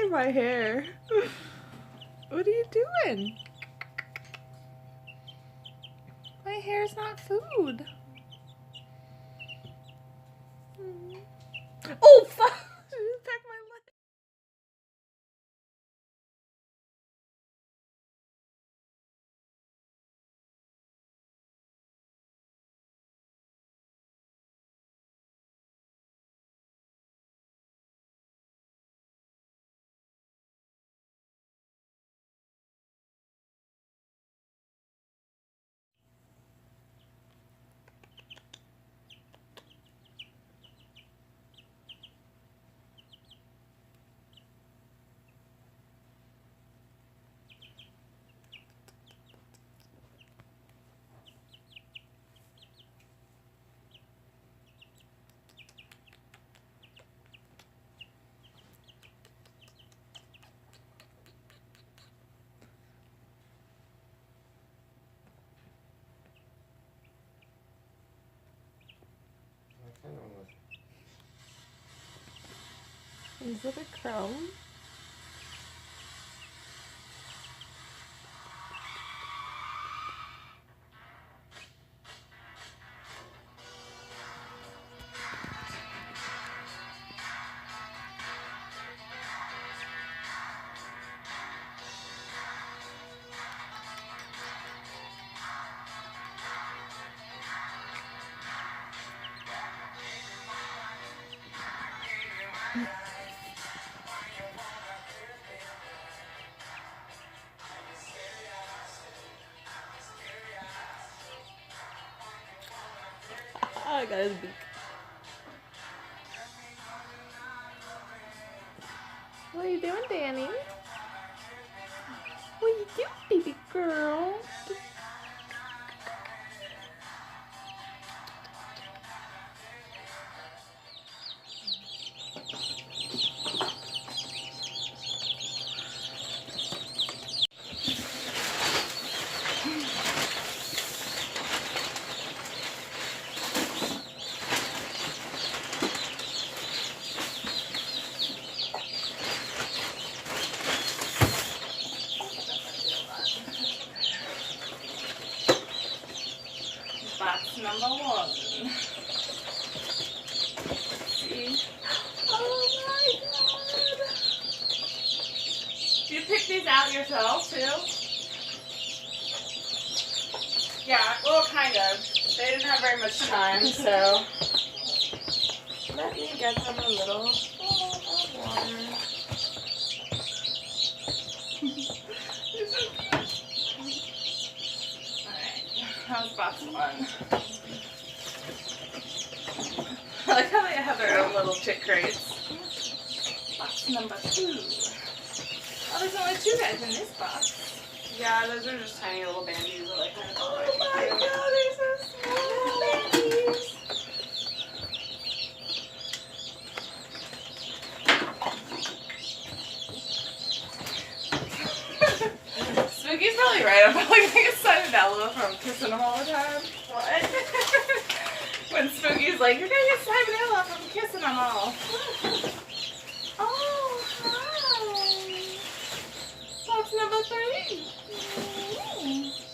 at my hair. What are you doing? My hair is not food. Oh, fuck! She just attacked my leg. Is it a chrome? I got his beak. What are you doing, Danny? What are you doing, baby girl? Box number 1. See? Oh my god! Do you pick these out yourself too? Yeah, well, kind of. They didn't have very much time, so let me get them a little bowl of water. That was box 1. I like how they have their own little chick crates. Box number 2. Oh, there's only 2 guys in this box. Yeah, those are just tiny little bandies that like kind of fall right. Oh my god, they're so small bandies. Spooky's probably right. I'm probably gonna get excited Ella from kissing him all the time. What? When Spooky's like, you're gonna get salmonella from kissing them all. Oh, hi. Box number 3.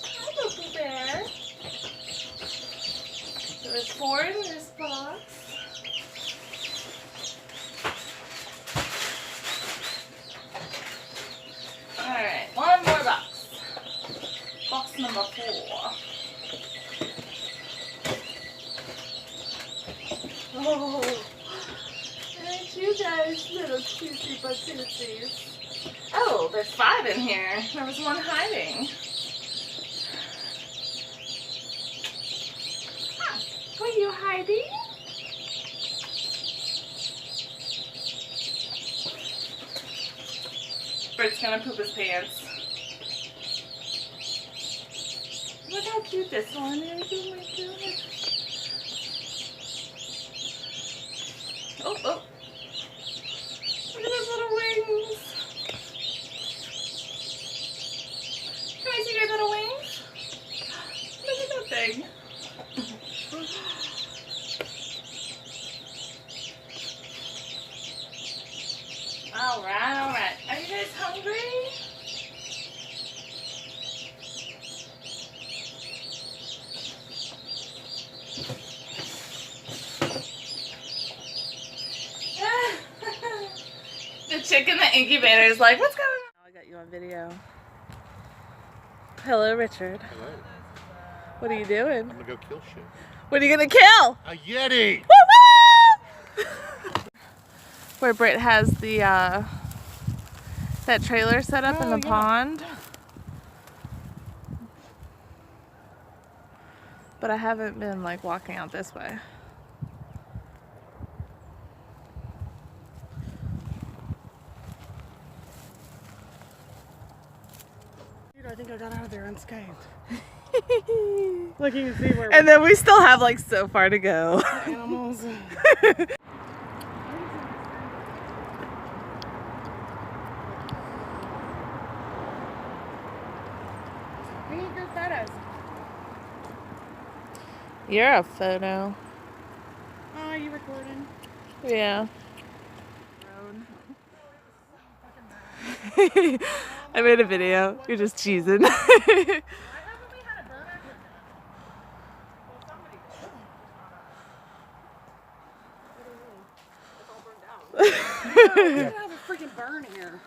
Hi, little bear. So there's 4 in this box. Alright, 1 more box. Box number 4. Oh, aren't you guys little cutesy patootsies? Oh, there's 5 in here. There was 1 hiding. Huh. Were you hiding? Bert's gonna poop his pants. Look how cute this one is. Oh my god. Oh, oh. Look at those little wings. Can I see your little wings? Look at that thing. Alright, alright. chick in the incubator is like, what's going on? I got you on video. Hello, Richard. Hello. What are you doing? I'm gonna go kill shit. What are you gonna kill? A Yeti! Woo-woo! Where Britt has the, that trailer set up in the pond. But I haven't been like walking out this way. Dude, I think I got out of there unscathed. Look, you can see where. And then we still have like so far to go. Animals. We need your photos. You're a photo. Oh, are you recording? Yeah. I made a video. You're just cheesing. Why haven't we had a burner? Well, somebody. It's all burned down. No, we should have a freaking burn here.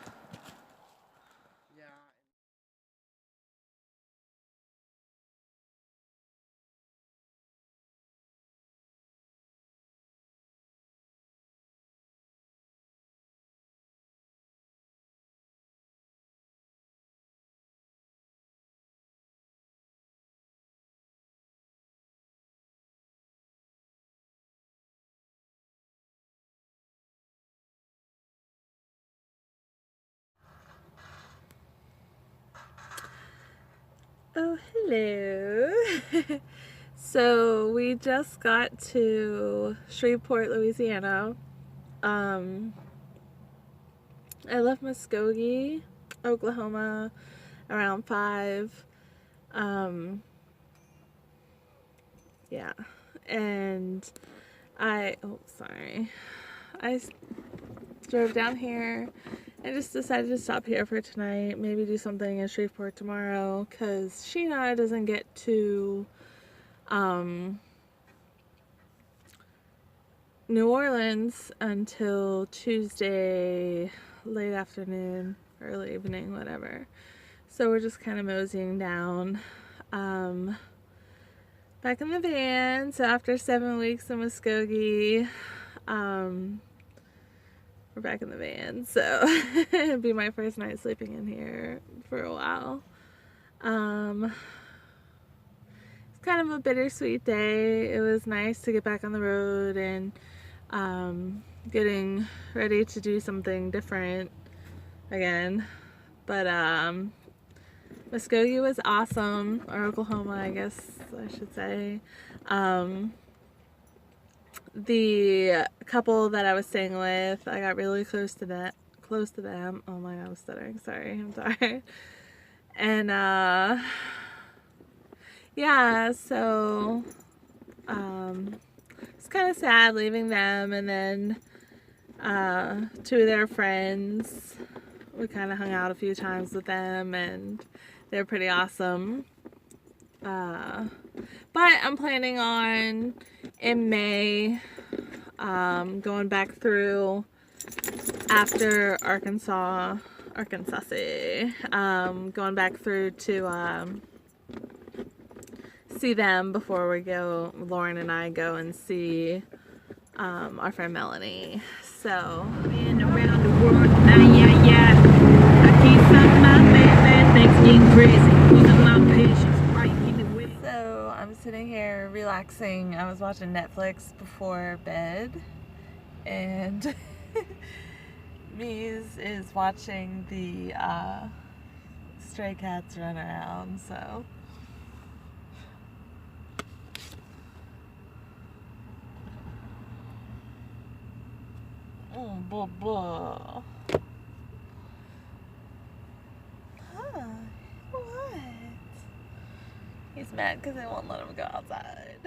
Oh, hello. So we just got to Shreveport, Louisiana. I left Muskogee, Oklahoma around 5. Yeah. And I drove down here. I just decided to stop here for tonight, maybe do something in Shreveport tomorrow, because Sheena doesn't get to New Orleans until Tuesday late afternoon, early evening, whatever. So we're just kind of moseying down. Back in the van, so after 7 weeks in Muskogee, we're back in the van, so it'll be my first night sleeping in here for a while. It's kind of a bittersweet day. It was nice to get back on the road and getting ready to do something different again. But Muskogee was awesome, or Oklahoma, I guess I should say. The couple that I was staying with, I got really close to them. Oh my god, I'm stuttering. Sorry, I'm tired. And yeah, so it's kind of sad leaving them. And then 2 of their friends, we kind of hung out a few times with them, and they're pretty awesome. But I'm planning on in May going back through after Arkansas, going back through to see them before we go. Lauren and I go and see our friend Melanie. So Been around the world, yeah. I keep finding my baby, things getting crazy. Losing my patience, right in the way. So I'm sitting here relaxing. I was watching Netflix before bed, and Mies is watching the stray cats run around. So blah blah. Huh? What? He's mad because they won't let him go outside.